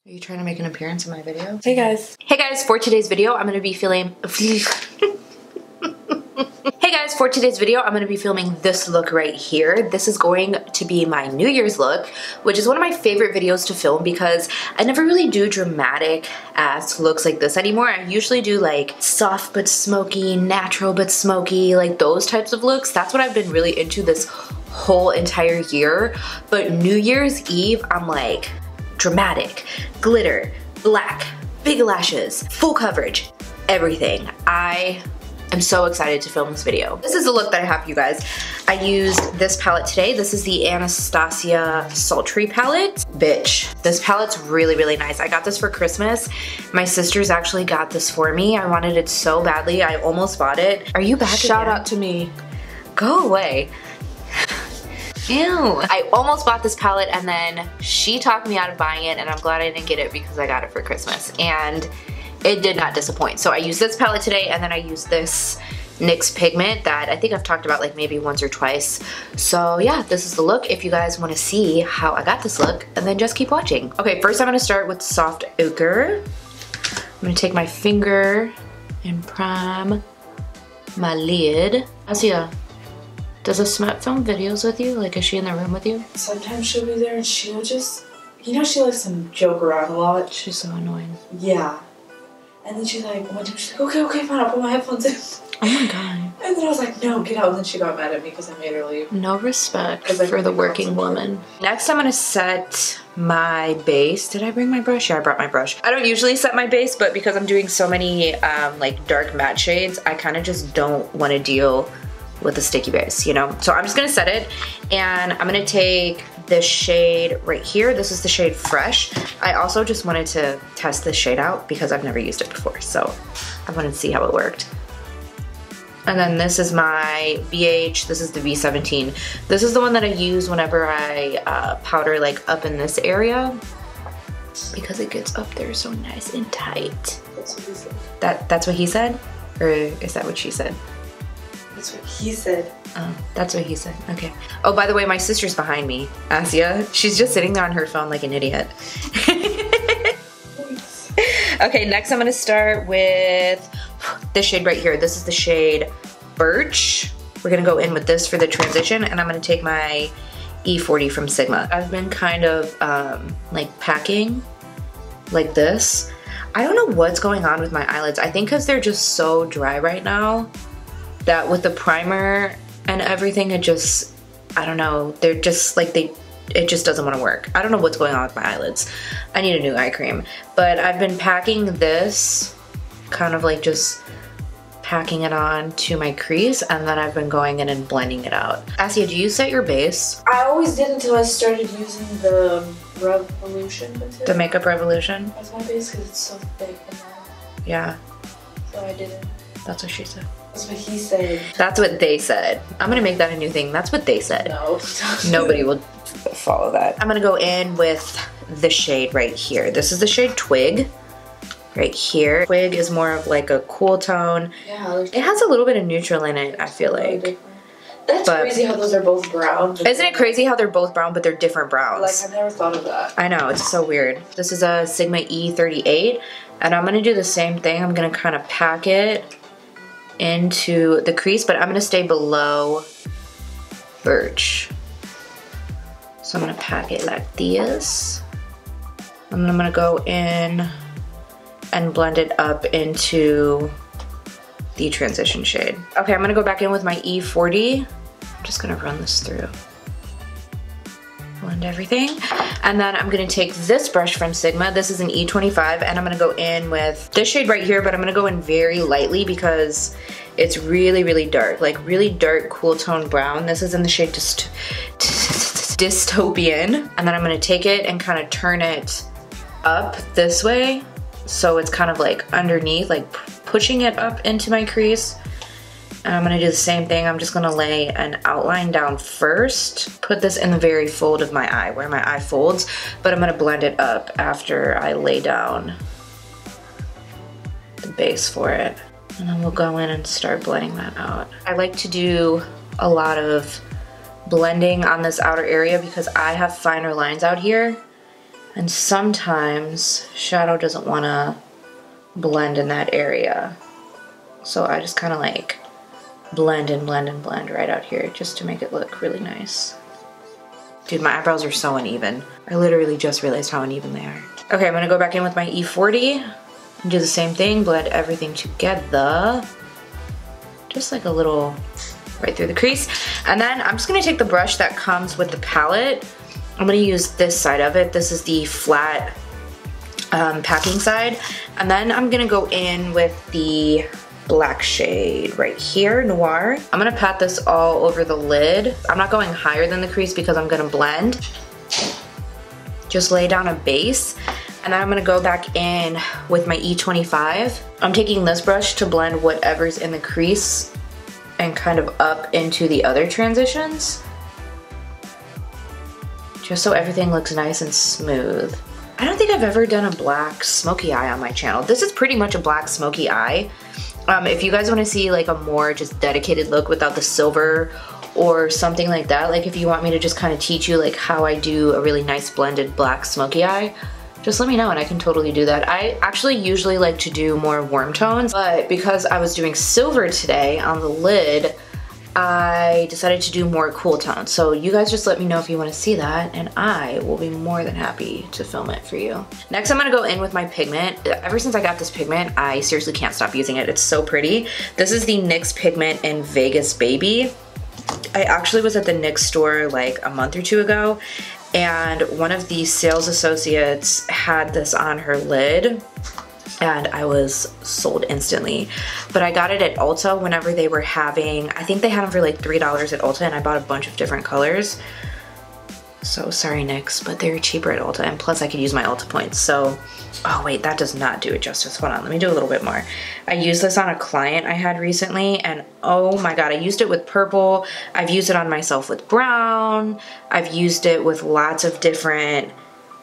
Are you trying to make an appearance in my video? Hey guys. Hey guys, for today's video, I'm gonna be filming this look right here. This is going to be my New Year's look, which is one of my favorite videos to film because I never really do dramatic ass looks like this anymore. I usually do like soft but smoky, natural but smoky, like those types of looks. That's what I've been really into this whole entire year. But New Year's Eve, I'm like dramatic, glitter, black, big lashes, full coverage, everything. I am so excited to film this video. This is the look that I have for you guys. I used this palette today. This is the ABH Sultry Palette. Bitch, this palette's really, really nice. I got this for Christmas. My sisters actually got this for me. I wanted it so badly. I almost bought it. Are you back Shout again? out to me. Go away. Ew. I almost bought this palette and then she talked me out of buying it, and I'm glad I didn't get it because I got it for Christmas and it did not disappoint. So I used this palette today and then I used this NYX Pigment that I think I've talked about like maybe once or twice. So yeah, this is the look if you guys want to see how I got this look, and then just keep watching. Okay, first I'm going to start with Soft Ochre. I'm going to take my finger and prime my lid. Asia, does a Smut film videos with you? Like, is she in the room with you? Sometimes she'll be there and she'll just, you know, she likes to joke around a lot. She's so annoying. Yeah. And then she's like, one time she's like, okay, fine, I'll put my headphones in. Oh my god. And then I was like, no, get out. And then she got mad at me because I made her leave. No respect for the working woman. Next, I'm gonna set my base. Did I bring my brush? Yeah, I brought my brush. I don't usually set my base, but because I'm doing so many like dark matte shades, I kind of just don't want to deal with a sticky base, you know? So I'm just gonna set it, and I'm gonna take this shade right here. This is the shade Fresh. I also just wanted to test this shade out because I've never used it before, so I wanted to see how it worked. And then this is my BH, this is the V17. This is the one that I use whenever I powder like up in this area because it gets up there so nice and tight. That's what he said. That's what he said? Or is that what she said? That's what he said. Oh, that's what he said. Okay. Oh, by the way, my sister's behind me, Asia. She's just sitting there on her phone like an idiot. Okay, next I'm gonna start with this shade right here. This is the shade Birch. We're gonna go in with this for the transition, and I'm gonna take my E40 from Sigma. I've been kind of like packing like this. I don't know what's going on with my eyelids. I think because they're just so dry right now that with the primer and everything, it just, I don't know, they're just like, it just doesn't want to work. I don't know what's going on with my eyelids. I need a new eye cream. But I've been packing this, kind of like just packing it on to my crease, and then I've been going in and blending it out. Asia, do you set your base? I always did until I started using the Revolution material. The Makeup Revolution? That's my base because it's so thick and Yeah. so I didn't. That's what she said. That's what he said. That's what they said. I'm gonna make that a new thing. That's what they said. No. Nobody will follow that. I'm gonna go in with the shade right here. This is the shade Twig, right here. Twig is more of like a cool tone. Yeah. It has a little bit of neutral in it, I feel like. That's crazy how those are both brown. Isn't it crazy how they're both brown, but they're different browns? Like, I've never thought of that. I know, it's so weird. This is a Sigma E38, and I'm gonna do the same thing. I'm gonna kind of pack it into the crease, but I'm gonna stay below Birch. So I'm gonna pack it like this. And then I'm gonna go in and blend it up into the transition shade. Okay, I'm gonna go back in with my E40. I'm just gonna run this through. Blend everything. And then I'm gonna take this brush from Sigma. This is an E25, and I'm gonna go in with this shade right here, but I'm gonna go in very lightly because it's really, really dark. Like really dark, cool tone brown. This is in the shade Dystopian. And then I'm gonna take it and kind of turn it up this way. So it's kind of like underneath, like pushing it up into my crease. And I'm gonna do the same thing. I'm just gonna lay an outline down first. Put this in the very fold of my eye, where my eye folds, but I'm gonna blend it up after I lay down the base for it. And then we'll go in and start blending that out. I like to do a lot of blending on this outer area because I have finer lines out here. And sometimes shadow doesn't want to blend in that area. So I just kind of like blend and blend and blend right out here just to make it look really nice. Dude, my eyebrows are so uneven. I literally just realized how uneven they are. Okay, I'm gonna go back in with my E40 and do the same thing, blend everything together. Just like a little right through the crease. And then I'm just gonna take the brush that comes with the palette. I'm gonna use this side of it. This is the flat packing side. And then I'm gonna go in with the black shade right here, Noir. I'm gonna pat this all over the lid. I'm not going higher than the crease because I'm gonna blend. Just lay down a base. And then I'm gonna go back in with my E25. I'm taking this brush to blend whatever's in the crease and kind of up into the other transitions. Just so everything looks nice and smooth. I don't think I've ever done a black smoky eye on my channel. This is pretty much a black smoky eye. If you guys want to see like a more just dedicated look without the silver or something like that, like if you want me to just kind of teach you like how I do a really nice blended black smoky eye, just let me know and I can totally do that. I actually usually like to do more warm tones, but because I was doing silver today on the lid, I decided to do more cool tones. So you guys just let me know if you want to see that and I will be more than happy to film it for you. Next I'm going to go in with my pigment. Ever since I got this pigment, I seriously can't stop using it. It's so pretty. This is the NYX Pigment in Vegas Baby. I actually was at the NYX store like a month or two ago and one of the sales associates had this on her lid and I was sold instantly. But I got it at Ulta whenever they were having, I think they had them for like $3 at Ulta and I bought a bunch of different colors. So sorry NYX, but they're cheaper at Ulta and plus I could use my Ulta points. So, oh wait, that does not do it justice. Hold on, let me do a little bit more. I used this on a client I had recently and oh my god, I used it with purple. I've used it on myself with brown. I've used it with lots of different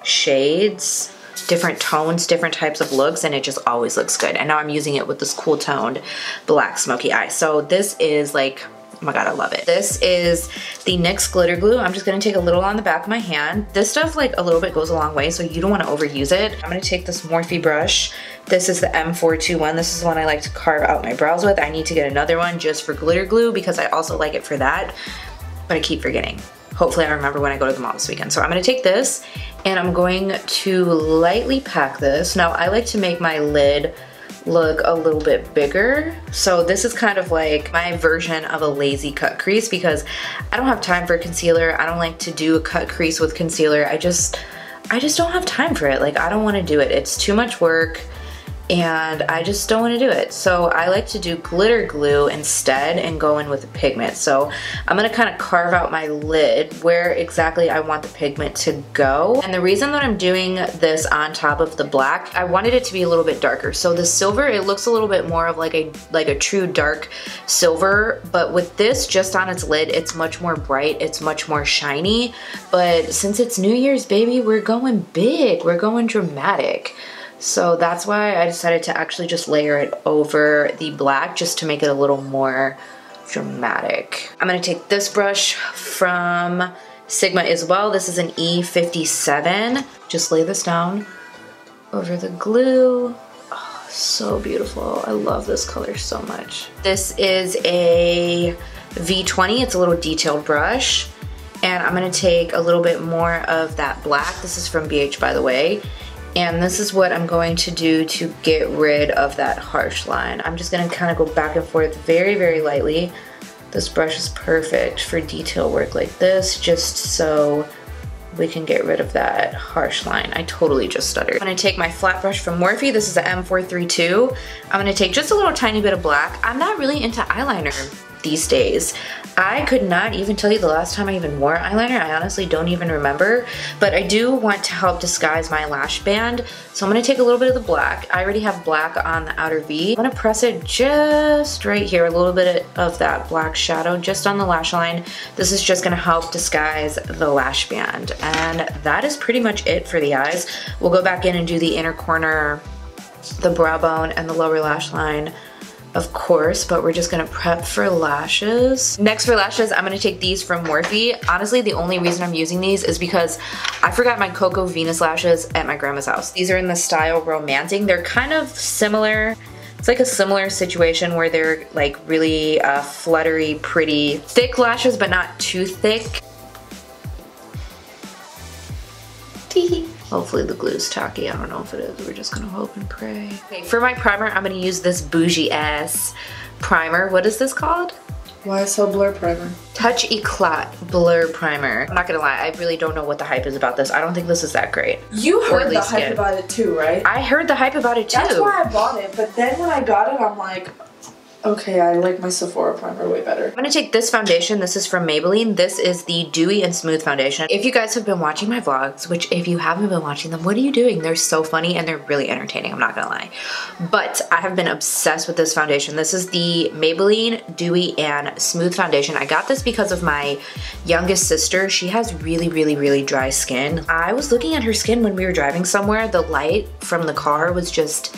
shades, different tones, different types of looks, and it just always looks good. And now I'm using it with this cool toned black smoky eye. So this is like, oh my god, I love it. This is the NYX Glitter Glue. I'm just gonna take a little on the back of my hand. This stuff like a little bit goes a long way, so you don't wanna overuse it. I'm gonna take this Morphe brush. This is the M421. This is the one I like to carve out my brows with. I need to get another one just for glitter glue because I also like it for that, but I keep forgetting. Hopefully I remember when I go to the mall this weekend. So I'm gonna take this and I'm going to lightly pack this. Now I like to make my lid look a little bit bigger. So this is kind of like my version of a lazy cut crease because I don't have time for concealer. I don't like to do a cut crease with concealer. I just don't have time for it. Like I don't wanna do it. It's too much work and I just don't want to do it. So I like to do glitter glue instead and go in with the pigment. So I'm gonna kind of carve out my lid where exactly I want the pigment to go. And the reason that I'm doing this on top of the black, I wanted it to be a little bit darker. So the silver, it looks a little bit more of like a true dark silver, but with this just on its lid, it's much more bright, it's much more shiny. But since it's New Year's, baby, we're going big, we're going dramatic. So that's why I decided to actually just layer it over the black just to make it a little more dramatic. I'm gonna take this brush from Sigma as well. This is an E57. Just lay this down over the glue. Oh, so beautiful. I love this color so much. This is a V20. It's a little detailed brush. And I'm gonna take a little bit more of that black. This is from BH, by the way. And this is what I'm going to do to get rid of that harsh line. I'm just gonna kind of go back and forth very, very lightly. This brush is perfect for detail work like this, just so we can get rid of that harsh line. I totally just stuttered. I'm gonna take my flat brush from Morphe. This is the M432. I'm gonna take just a little tiny bit of black. I'm not really into eyeliner these days. I could not even tell you the last time I even wore eyeliner. I honestly don't even remember, but I do want to help disguise my lash band. So I'm gonna take a little bit of the black. I already have black on the outer V. I'm gonna press it just right here, a little bit of that black shadow just on the lash line. This is just gonna help disguise the lash band. And that is pretty much it for the eyes. We'll go back in and do the inner corner, the brow bone, and the lower lash line of course, but we're just gonna prep for lashes. Next for lashes, I'm gonna take these from Morphe. Honestly, the only reason I'm using these is because I forgot my Cocoa Venus lashes at my grandma's house. These are in the style Romancing. They're kind of similar. It's like a similar situation where they're like really fluttery, pretty, thick lashes, but not too thick. Hopefully the glue's tacky. I don't know if it is. We're just gonna hope and pray. Okay, for my primer, I'm gonna use this bougie ass primer. What is this called? YSL Blur Primer. Touch Eclat Blur Primer. I'm not gonna lie, I really don't know what the hype is about this. I don't think this is that great. You heard the hype about it too, right? I heard the hype about it too. That's why I bought it, but then when I got it, I'm like, okay, I like my Sephora primer way better. I'm gonna take this foundation. This is from Maybelline. This is the Dewy and Smooth Foundation. If you guys have been watching my vlogs, which if you haven't been watching them, what are you doing? They're so funny and they're really entertaining, I'm not gonna lie. But I have been obsessed with this foundation. This is the Maybelline Dewy and Smooth Foundation. I got this because of my youngest sister. She has really, really, really dry skin. I was looking at her skin when we were driving somewhere. The light from the car was just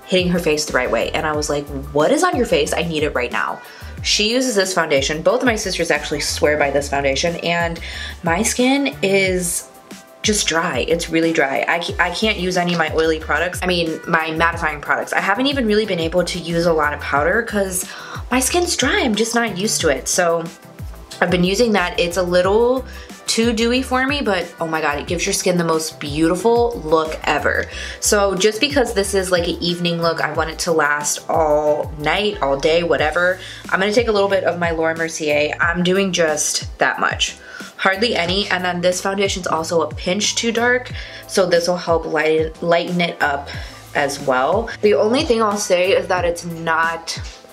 hitting her face the right way. And I was like, what is on your face? I need it right now. She uses this foundation. Both of my sisters actually swear by this foundation, and my skin is just dry. It's really dry. I can't use any of my oily products. I mean, my mattifying products. I haven't even really been able to use a lot of powder because my skin's dry. I'm just not used to it. So I've been using that. It's a little too dewy for me, but oh my god, it gives your skin the most beautiful look ever. So just because this is like an evening look, I want it to last all night, all day, whatever. I'm gonna take a little bit of my Laura Mercier. I'm doing just that much. Hardly any, and then this foundation's also a pinch too dark, so this will help lighten it up as well. The only thing I'll say is that it's not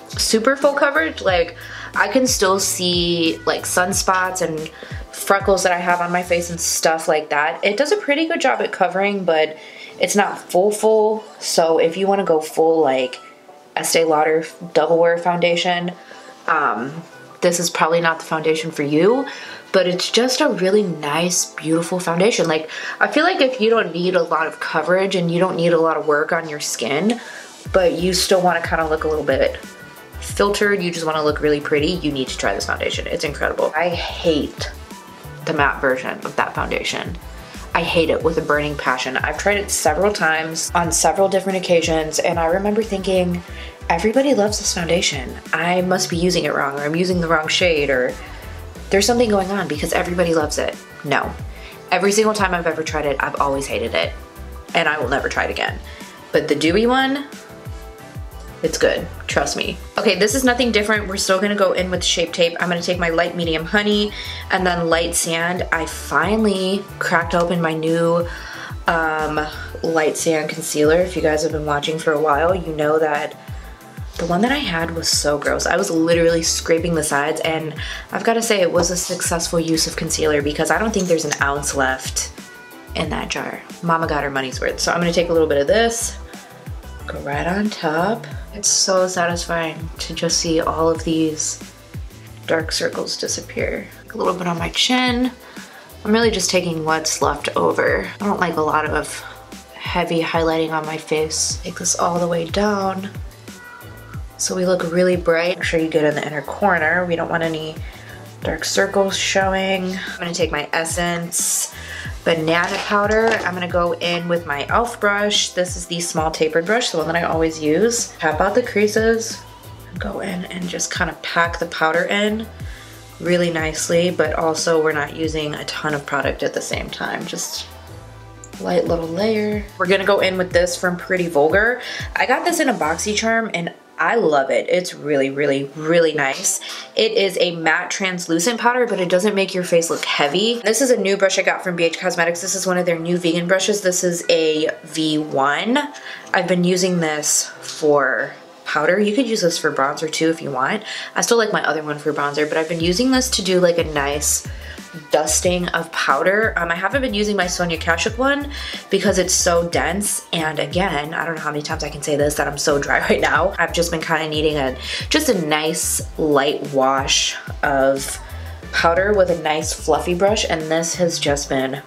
super full coverage. Like, I can still see like sunspots and freckles that I have on my face and stuff like that. It does a pretty good job at covering, but it's not full. So if you want to go full like Estee Lauder Double Wear foundation, this is probably not the foundation for you, but it's just a really nice, beautiful foundation. Like, I feel like if you don't need a lot of coverage and you don't need a lot of work on your skin, but you still want to kind of look a little bit filtered, you just want to look really pretty, you need to try this foundation. It's incredible. I hate the matte version of that foundation. I hate it with a burning passion. I've tried it several times on several different occasions, and I remember thinking, everybody loves this foundation. I must be using it wrong, or I'm using the wrong shade, or there's something going on because everybody loves it. No. Every single time I've ever tried it, I've always hated it, and I will never try it again. But the dewy one, it's good, trust me. Okay, this is nothing different. We're still gonna go in with Shape Tape. I'm gonna take my light medium honey and then light sand. I finally cracked open my new light sand concealer. If you guys have been watching for a while, you know that the one that I had was so gross. I was literally scraping the sides, and I've gotta say it was a successful use of concealer because I don't think there's an ounce left in that jar. Mama got her money's worth. So I'm gonna take a little bit of this, go right on top. It's so satisfying to just see all of these dark circles disappear. A little bit on my chin. I'm really just taking what's left over. I don't like a lot of heavy highlighting on my face. Take this all the way down so we look really bright. Make sure you get in the inner corner. We don't want any dark circles showing. I'm gonna take my Essence banana powder. I'm gonna go in with my e.l.f. brush. This is the small tapered brush, the one that I always use. Tap out the creases, go in and just kind of pack the powder in really nicely, but also we're not using a ton of product at the same time. Just light little layer. We're gonna go in with this from Pretty Vulgar. I got this in a BoxyCharm and I love it. It's really, really, really nice. It is a matte translucent powder, but it doesn't make your face look heavy. This is a new brush I got from BH Cosmetics. This is one of their new vegan brushes. This is a V1. I've been using this for powder. You could use this for bronzer too if you want. I still like my other one for bronzer, but I've been using this to do like a nice dusting of powder. I haven't been using my Sonia Kashuk one because it's so dense, and again, I don't know how many times I can say this, that I'm so dry right now. I've just been kind of needing just a nice light wash of powder with a nice fluffy brush, and this has just been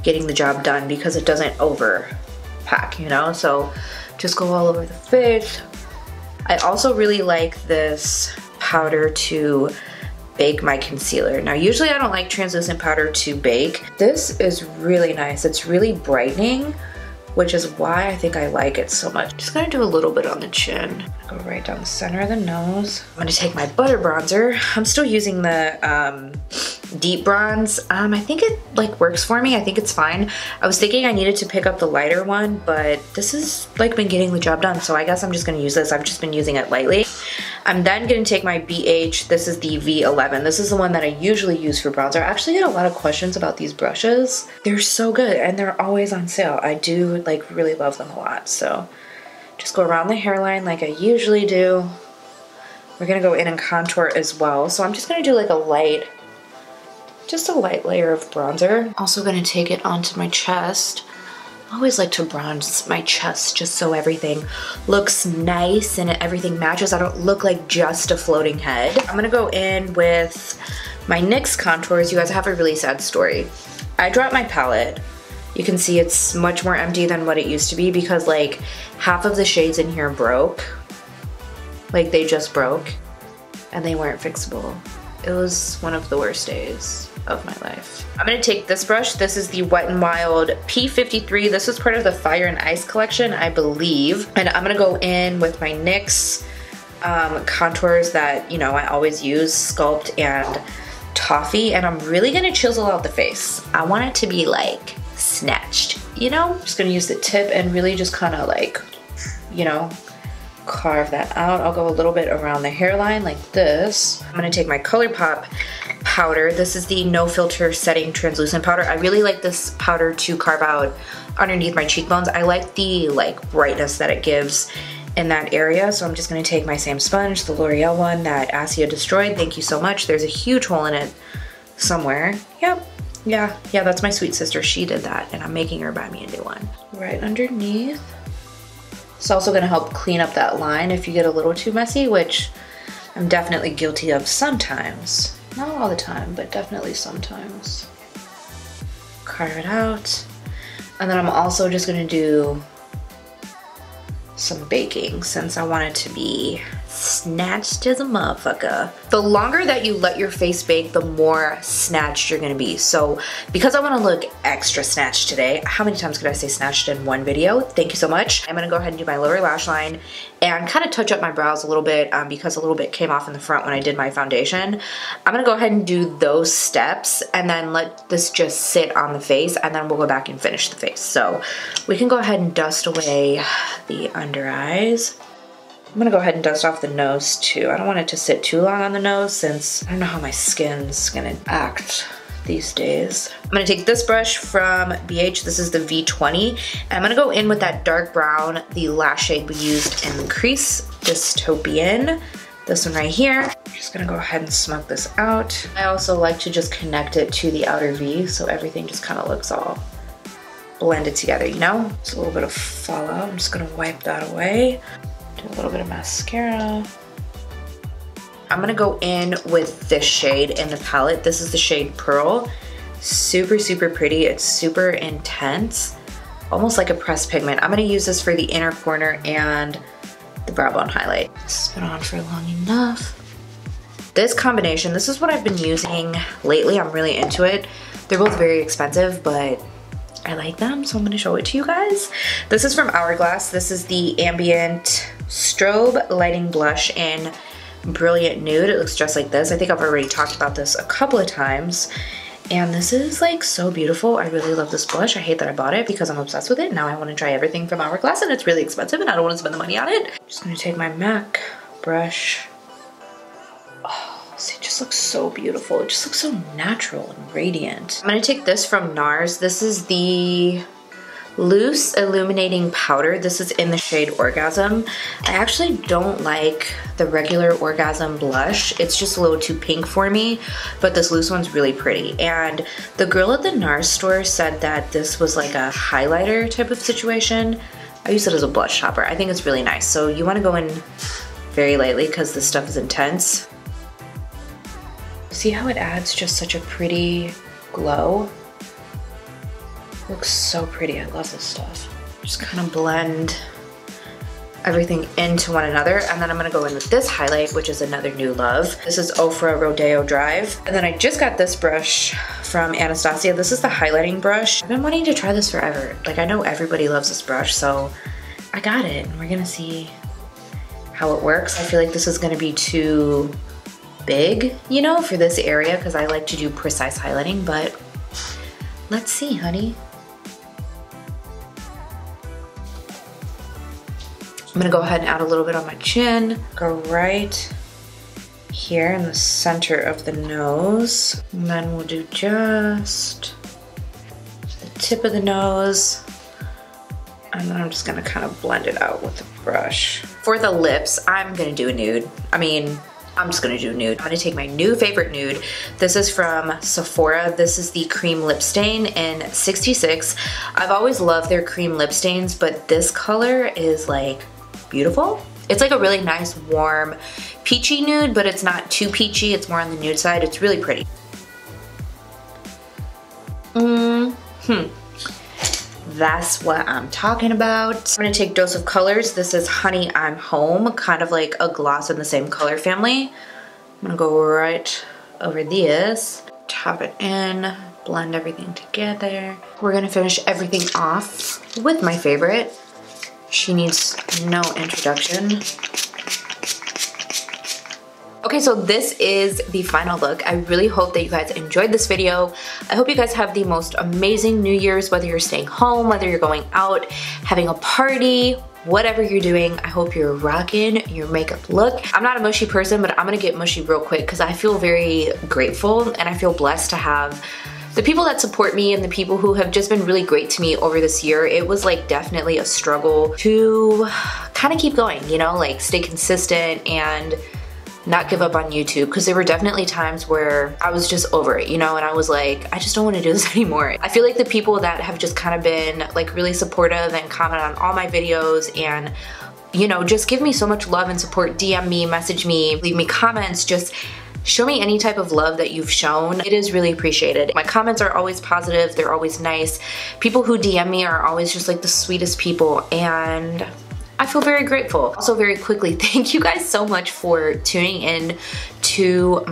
getting the job done because it doesn't overpack, you know? So just go all over the face, I also really like this powder to bake my concealer. Now usually I don't like translucent powder to bake. This is really nice. It's really brightening, which is why I think I like it so much. Just gonna do a little bit on the chin. Go right down the center of the nose. I'm gonna take my butter bronzer. I'm still using the deep bronze. I think it like works for me. I think it's fine. I was thinking I needed to pick up the lighter one, but this has like been getting the job done, so I guess I'm just gonna use this. I've just been using it lightly. I'm then gonna take my BH. This is the V11. This is the one that I usually use for bronzer. I actually get a lot of questions about these brushes. They're so good and they're always on sale. I do like really love them a lot. So just go around the hairline like I usually do. We're gonna go in and contour as well. So I'm just gonna do like a light, just a light layer of bronzer. Also gonna take it onto my chest. I always like to bronze my chest just so everything looks nice and everything matches. I don't look like just a floating head. I'm gonna go in with my NYX contours. You guys, have a really sad story. I dropped my palette. You can see it's much more empty than what it used to be because like half of the shades in here broke. Like they just broke and they weren't fixable. It was one of the worst days of my life. I'm gonna take this brush. This is the Wet n Wild P53. This was part of the Fire and Ice collection, I believe. And I'm gonna go in with my NYX contours that, you know, I always use, Sculpt and Toffee. And I'm really gonna chisel out the face. I want it to be like snatched, you know? Just gonna use the tip and really just kind of like, you know, carve that out. I'll go a little bit around the hairline like this. I'm gonna take my ColourPop powder. This is the No Filter Setting Translucent Powder. I really like this powder to carve out underneath my cheekbones. I like the like brightness that it gives in that area. So I'm just gonna take my same sponge, the L'Oreal one that Asia destroyed. Thank you so much. There's a huge hole in it somewhere. Yep. Yeah, that's my sweet sister. She did that and I'm making her buy me a new one. Right underneath. It's also gonna help clean up that line if you get a little too messy, which I'm definitely guilty of sometimes. Not all the time, but definitely sometimes. Carve it out. And then I'm also just gonna do some baking since I want it to be snatched as a motherfucker. The longer that you let your face bake, the more snatched you're gonna be. So because I wanna look extra snatched today, how many times could I say snatched in one video? Thank you so much. I'm gonna go ahead and do my lower lash line and kind of touch up my brows a little bit because a little bit came off in the front when I did my foundation. I'm gonna go ahead and do those steps and then let this just sit on the face and then we'll go back and finish the face. So we can go ahead and dust away the under eyes. I'm gonna go ahead and dust off the nose too. I don't want it to sit too long on the nose since I don't know how my skin's gonna act these days. I'm gonna take this brush from BH. This is the V20. And I'm gonna go in with that dark brown, the lash shade we used in Crease, Dystopian. This one right here. I'm just gonna go ahead and smoke this out. I also like to just connect it to the outer V so everything just kind of looks all blended together, you know? It's a little bit of fallout. I'm just gonna wipe that away. Do a little bit of mascara. I'm gonna go in with this shade in the palette. This is the shade Pearl. Super, super pretty. It's super intense, almost like a pressed pigment. I'm gonna use this for the inner corner and the brow bone highlight. This has been on for long enough. This combination, this is what I've been using lately. I'm really into it. They're both very expensive, but I like them, so I'm gonna show it to you guys. This is from Hourglass. This is the Ambient Strobe Lighting Blush in Brilliant Nude. It looks just like this. I think I've already talked about this a couple of times. And this is like so beautiful. I really love this blush. I hate that I bought it because I'm obsessed with it. Now I wanna try everything from Hourglass and it's really expensive and I don't wanna spend the money on it. Just gonna take my MAC brush. It just looks so beautiful. It just looks so natural and radiant. I'm gonna take this from NARS. This is the Loose Illuminating Powder. This is in the shade Orgasm. I actually don't like the regular Orgasm blush. It's just a little too pink for me, but this loose one's really pretty. And the girl at the NARS store said that this was like a highlighter type of situation. I use it as a blush topper. I think it's really nice. So you wanna go in very lightly because this stuff is intense. See how it adds just such a pretty glow? Looks so pretty. I love this stuff. Just kind of blend everything into one another. And then I'm gonna go in with this highlight, which is another new love. This is Ofra Rodeo Drive. And then I just got this brush from Anastasia. This is the highlighting brush. I've been wanting to try this forever. Like, I know everybody loves this brush, so I got it. And we're gonna see how it works. I feel like this is gonna be too big, you know, for this area, because I like to do precise highlighting, but let's see, honey. I'm gonna go ahead and add a little bit on my chin. Go right here in the center of the nose. And then we'll do just the tip of the nose. And then I'm just gonna kind of blend it out with the brush. For the lips, I'm gonna do a nude. I'm just gonna do a nude. I'm gonna take my new favorite nude. This is from Sephora. This is the cream lip stain in 66. I've always loved their cream lip stains, but this color is like beautiful. It's like a really nice, warm, peachy nude, but it's not too peachy. It's more on the nude side. It's really pretty. That's what I'm talking about. I'm gonna take Dose of Colors. This is Honey, I'm Home, kind of like a gloss in the same color family. I'm gonna go right over this, tap it in, blend everything together. We're gonna finish everything off with my favorite. She needs no introduction. Okay, so this is the final look. I really hope that you guys enjoyed this video. I hope you guys have the most amazing New Year's, whether you're staying home, whether you're going out, having a party, whatever you're doing. I hope you're rocking your makeup look. I'm not a mushy person, but I'm gonna get mushy real quick because I feel very grateful and I feel blessed to have the people that support me and the people who have just been really great to me over this year. It was like definitely a struggle to kind of keep going, you know, like stay consistent and not give up on YouTube, because there were definitely times where I was just over it, you know, and I was like, I just don't want to do this anymore. I feel like the people that have just kind of been like really supportive and comment on all my videos and, you know, just give me so much love and support, DM me, message me, leave me comments, just show me any type of love that you've shown. It is really appreciated. My comments are always positive, they're always nice. People who DM me are always just like the sweetest people, and I feel very grateful. Also, very quickly, thank you guys so much for tuning in to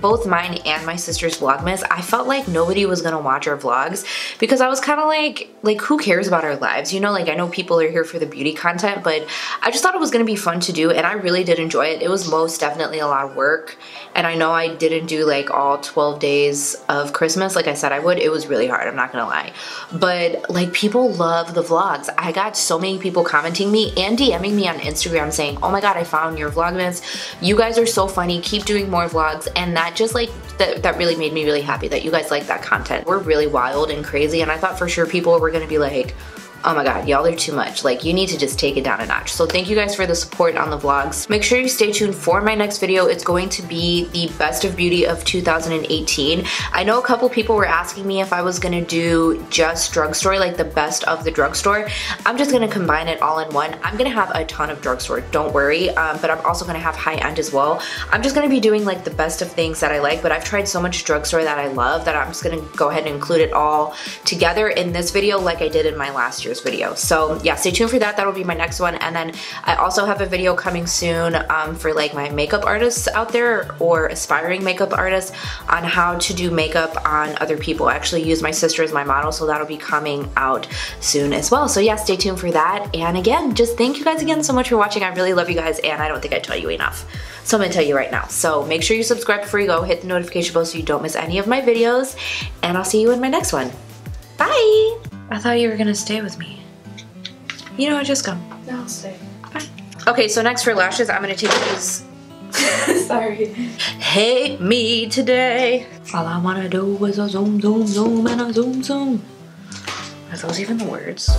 both mine and my sister's Vlogmas. I felt like nobody was gonna watch our vlogs because I was kind of like who cares about our lives, you know? Like, I know people are here for the beauty content, but I just thought it was gonna be fun to do, and I really did enjoy it. It was most definitely a lot of work, and I know I didn't do like all 12 days of Christmas like I said I would. It was really hard, I'm not gonna lie. But like, people love the vlogs. I got so many people commenting me and DMing me on Instagram saying, oh my god, I found your Vlogmas. You guys are so funny. Keep doing more vlogs. And that just like, that really made me really happy that you guys like that content. We're really wild and crazy, and I thought for sure people were gonna be like, oh my god, y'all are too much. Like, you need to just take it down a notch. So thank you guys for the support on the vlogs. Make sure you stay tuned for my next video. It's going to be the best of beauty of 2018. I know a couple people were asking me if I was gonna do just drugstore, like the best of the drugstore. I'm just gonna combine it all in one. I'm gonna have a ton of drugstore, don't worry, but I'm also gonna have high end as well. I'm just gonna be doing like the best of things that I like, but I've tried so much drugstore that I love that I'm just gonna go ahead and include it all together in this video like I did in my last year's video. So yeah, stay tuned for that. That'll be my next one. And then I also have a video coming soon for like my makeup artists out there or aspiring makeup artists on how to do makeup on other people. I actually use my sister as my model, so that'll be coming out soon as well. So yeah, stay tuned for that. And again, just thank you guys again so much for watching. I really love you guys, and I don't think I tell you enough. So I'm gonna tell you right now. So make sure you subscribe before you go, hit the notification bell so you don't miss any of my videos, and I'll see you in my next one. Bye! I thought you were gonna stay with me. You know what, just go. No, I'll stay. Bye. Okay, so next for lashes, I'm gonna take these. Sorry. Hate me today. All I wanna do is a zoom, zoom, zoom, and a zoom, zoom. Are those even the words?